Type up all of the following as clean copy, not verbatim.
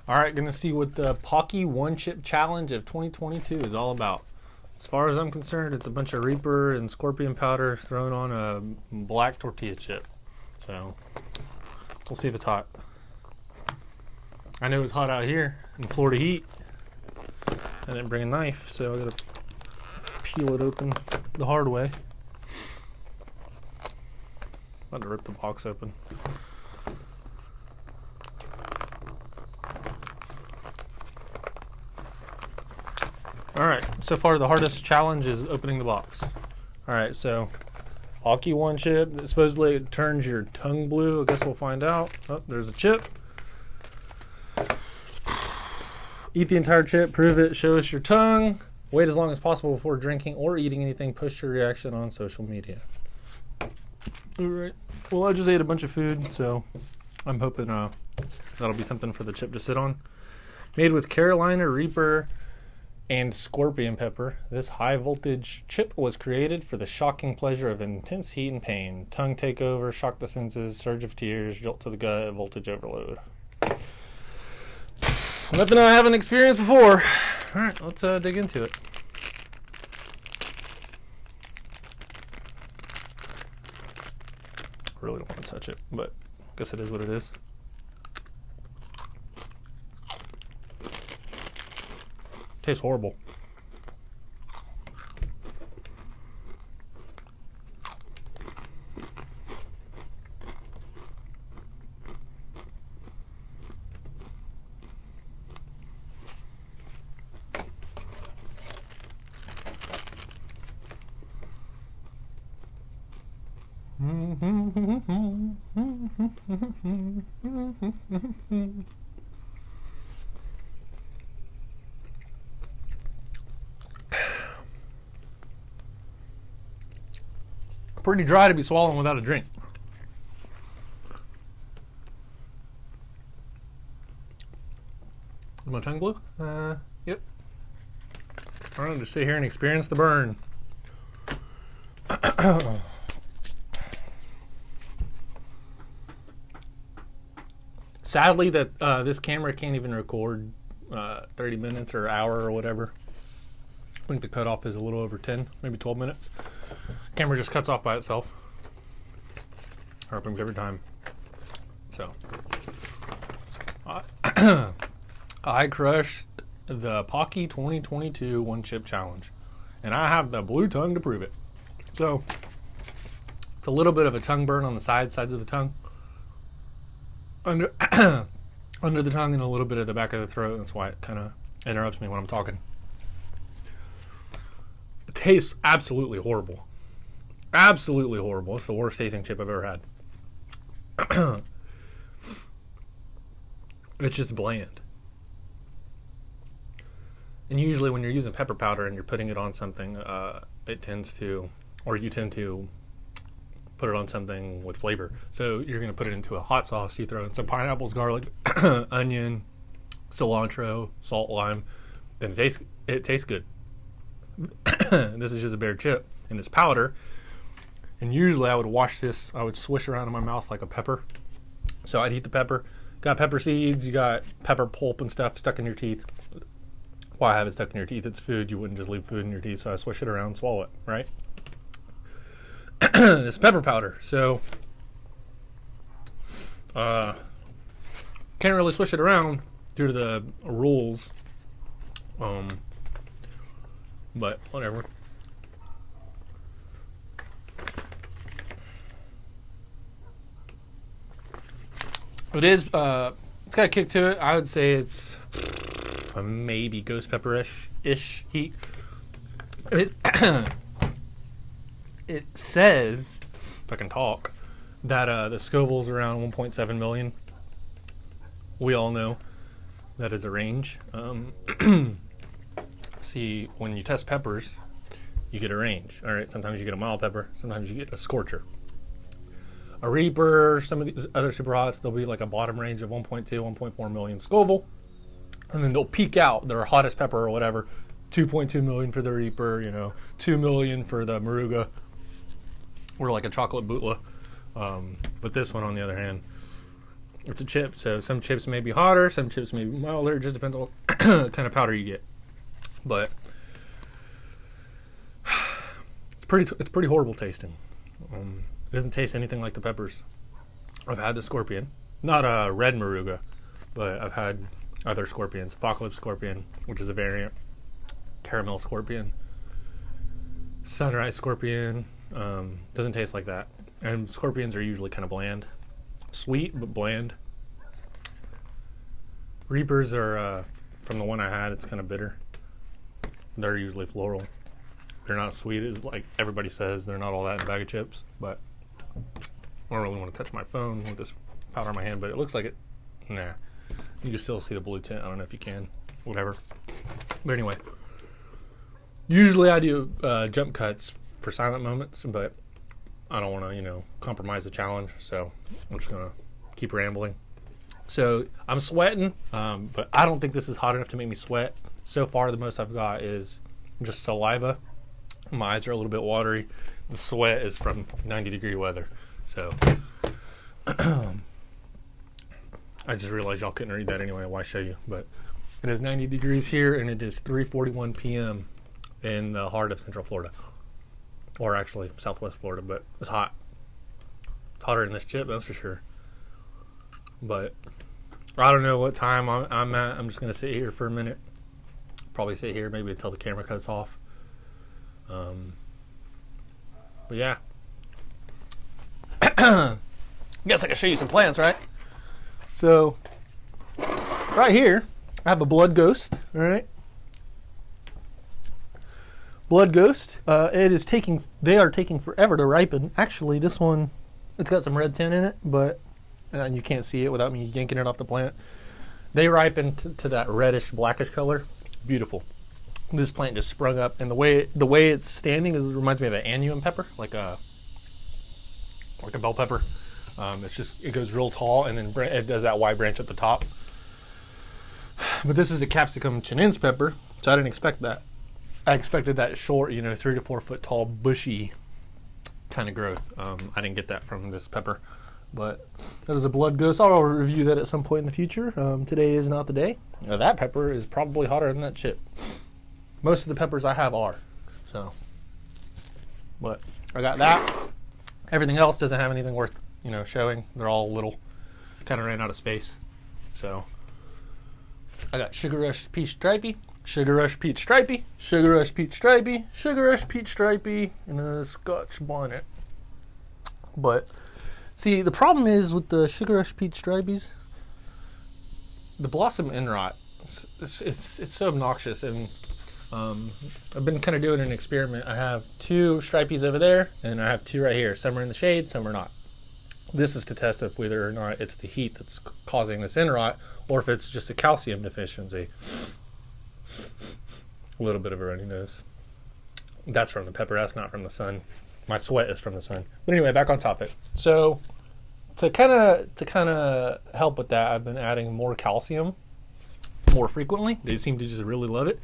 All right, gonna see what the Paqui One Chip Challenge of 2022 is all about. As far as I'm concerned, it's a bunch of Reaper and Scorpion powder thrown on a black tortilla chip. So we'll see if it's hot. I know it's hot out here in Florida heat. I didn't bring a knife, so I gotta peel it open the hard way. About to rip the box open. Alright, so far the hardest challenge is opening the box. Alright, so Paqui One Chip. Supposedly it turns your tongue blue. I guess we'll find out. Oh, there's a chip. Eat the entire chip, prove it, show us your tongue. Wait as long as possible before drinking or eating anything. Post your reaction on social media. Alright, well I just ate a bunch of food, so I'm hoping that'll be something for the chip to sit on. Made with Carolina Reaper and Scorpion pepper, this high voltage chip was created for the shocking pleasure of intense heat and pain. Tongue takeover, shock the senses, surge of tears, jolt to the gut, voltage overload. Nothing I haven't experienced before. Alright, let's dig into it. Really don't want to touch it, but I guess it is what it is. Tastes horrible. Pretty dry to be swallowing without a drink. Is my tongue blue? Yep. All right, just sit here and experience the burn. Sadly, that this camera can't even record 30 minutes or hour or whatever. I think the cutoff is a little over 10, maybe 12 minutes. Camera just cuts off by itself. Happens every time. So I crushed the Paqui 2022 One Chip Challenge, and I have the blue tongue to prove it. So it's a little bit of a tongue burn on the sides of the tongue, under under the tongue, and a little bit at the back of the throat. That's why it kind of interrupts me when I'm talking. It tastes absolutely horrible. Absolutely horrible. It's the worst tasting chip I've ever had. It's just bland. And usually when you're using pepper powder and you're putting it on something, you tend to put it on something with flavor. So you're going to put it into a hot sauce. You throw in some pineapples, garlic, onion, cilantro, salt, lime. Then it tastes good. This is just a bare chip, and it's powder. And usually I would wash this, I would swish around in my mouth like a pepper. So I'd eat the pepper. Got pepper seeds, you got pepper pulp and stuff stuck in your teeth. Why I have it stuck in your teeth? It's food. You wouldn't just leave food in your teeth, so I swish it around and swallow it, right? This pepper powder. So can't really swish it around due to the rules. But whatever. It is, it's got a kick to it. I would say it's maybe ghost pepper-ish heat. It says, if I can talk, that the Scoville's around 1.7 million. We all know that is a range. See, when you test peppers, you get a range. All right, sometimes you get a mild pepper, sometimes you get a scorcher. A Reaper, some of these other super hots, they'll be like a bottom range of 1.2, 1.4 million Scoville. And then they'll peak out their hottest pepper or whatever, 2.2 million for the Reaper, 2 million for the Moruga, or like a chocolate Bootla. But this one, on the other hand, it's a chip, so some chips may be hotter, some chips may be milder. It just depends on what kind of powder you get. But it's pretty horrible tasting. It doesn't taste anything like the peppers. I've had the scorpion, not a red moruga, but I've had other scorpions. Apocalypse scorpion, which is a variant. Caramel scorpion. Sunrise scorpion. Doesn't taste like that. And scorpions are usually kind of bland. Sweet, but bland. Reapers are, from the one I had, it's kind of bitter. They're usually floral. They're not sweet as like everybody says. They're not all that in a bag of chips. But I don't really want to touch my phone with this powder in my hand, but it looks like it. Nah. You can still see the blue tint. I don't know if you can. Whatever. But anyway. Usually I do jump cuts for silent moments, but I don't want to, compromise the challenge. So I'm just going to keep rambling. So I'm sweating, but I don't think this is hot enough to make me sweat. So far, the most I've got is just saliva. My eyes are a little bit watery. The sweat is from 90-degree weather. So I just realized y'all couldn't read that anyway. Why show you? But it is 90 degrees here, and it is 3:41 p.m. in the heart of Central Florida, or actually Southwest Florida. But it's hot. It's hotter than this chip, that's for sure. But I don't know what time I'm at. I'm just gonna sit here for a minute. Probably sit here maybe until the camera cuts off. But yeah. Guess I can show you some plants, right? So, right here, I have a blood ghost, all right? Blood ghost. They are taking forever to ripen. Actually, this one, it's got some red tint in it, but you can't see it without me yanking it off the plant. They ripen to that reddish, blackish color. Beautiful. This plant just sprung up, and the way it's standing reminds me of an annuum pepper, like a bell pepper. It goes real tall, and then it does that wide branch at the top. But this is a capsicum chinense pepper, so I didn't expect that. I expected that short, 3 to 4 foot tall, bushy kind of growth. I didn't get that from this pepper, but that is a blood ghost. I'll review that at some point in the future. Today is not the day. Now, that pepper is probably hotter than that chip. Most of the peppers I have are. So, but I got that. Everything else doesn't have anything worth, showing. They're all little. Kind of ran out of space. So, I got Sugar Rush Peach Stripey, Sugar Rush Peach Stripey, Sugar Rush Peach Stripey, Sugar Rush Peach Stripey, and a Scotch Bonnet. But, see, the problem is with the Sugar Rush Peach Stripeys, the blossom end rot. It's so obnoxious, and I've been kind of doing an experiment. I have 2 stripies over there, and I have 2 right here. Some are in the shade, some are not. This is to test if whether or not it's the heat that's causing this end rot, or if it's just a calcium deficiency. A little bit of a runny nose. That's from the pepper. That's not from the sun. My sweat is from the sun. But anyway, back on topic. So to kind of help with that, I've been adding more calcium more frequently. They seem to just really love it.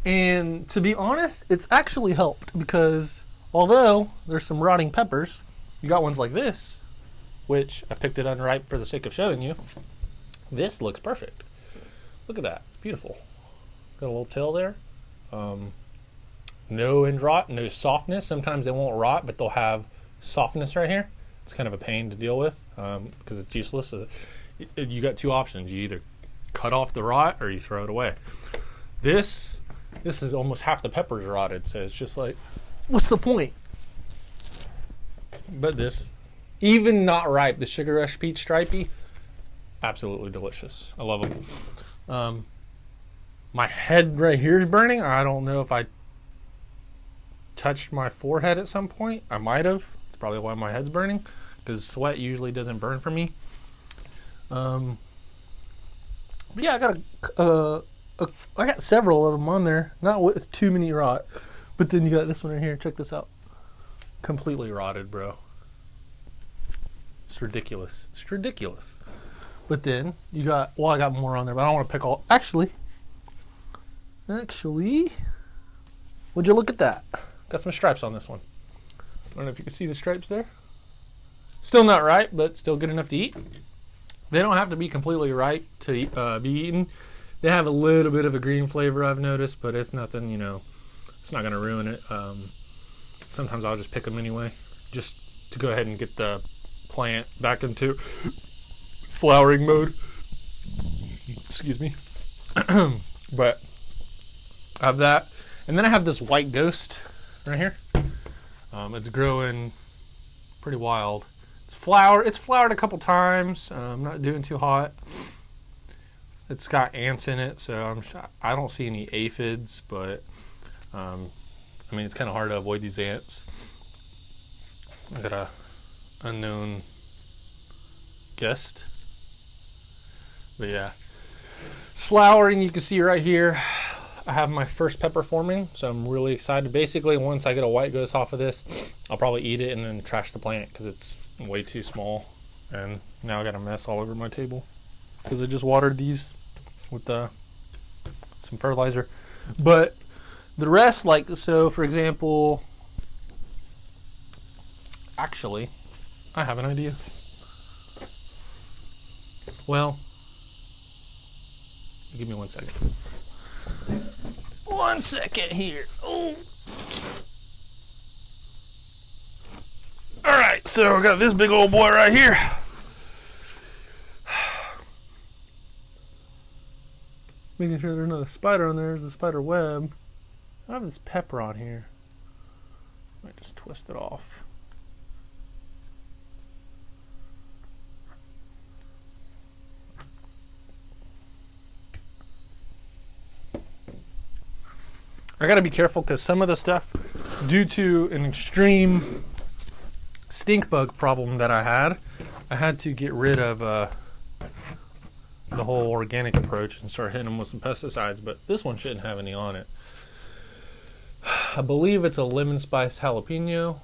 And to be honest, it's actually helped, because although there's some rotting peppers, you got ones like this, which I picked it unripe for the sake of showing you. This looks perfect. Look at that. Beautiful. Got a little tail there. No end rot, no softness. Sometimes they won't rot, but they'll have softness right here. It's kind of a pain to deal with because it's useless. You got 2 options. You either cut off the rot or you throw it away. This is almost half the peppers rotted, so it's just like, what's the point? But this, even not ripe, the Sugar Rush Peach Stripey, absolutely delicious. I love them. My head right here is burning. I don't know if I touched my forehead at some point. I might have. It's probably why my head's burning, because sweat usually doesn't burn for me. But yeah, I got several of them on there, not with too many rot. But then you got this one right here. Check this out. Completely rotted, bro. It's ridiculous. It's ridiculous. But then you got, I got more on there, but I don't want to pick all. Actually, would you look at that? Got some stripes on this one. I don't know if you can see the stripes there. Still not ripe, but still good enough to eat. They don't have to be completely ripe to be eaten. They have a little bit of a green flavor, I've noticed, but it's nothing, it's not going to ruin it. Sometimes I'll just pick them anyway, just to go ahead and get the plant back into flowering mode. Excuse me. But I have that. And then I have this white ghost right here. It's growing pretty wild. It's flowered a couple times. I'm not doing too hot. It's got ants in it, so I don't see any aphids, but it's kind of hard to avoid these ants. I got a unknown guest, but yeah, it's flowering. You can see right here. I have my first pepper forming, so I'm really excited. Basically, once I get a white ghost off of this, I'll probably eat it and then trash the plant because it's way too small. And now I got a mess all over my table because I just watered these with some fertilizer. But the rest, so for example, actually, I have an idea. Well, give me 1 second. 1 second here. Oh. Alright, so I got this big old boy right here. Making sure there's not a spider on there. There's a spider web. I have this pepper on here. Might just twist it off. I gotta be careful because some of the stuff, due to an extreme stink bug problem that I had to get rid of the whole organic approach and start hitting them with some pesticides, but this one shouldn't have any on it. I believe it's a lemon spice jalapeno.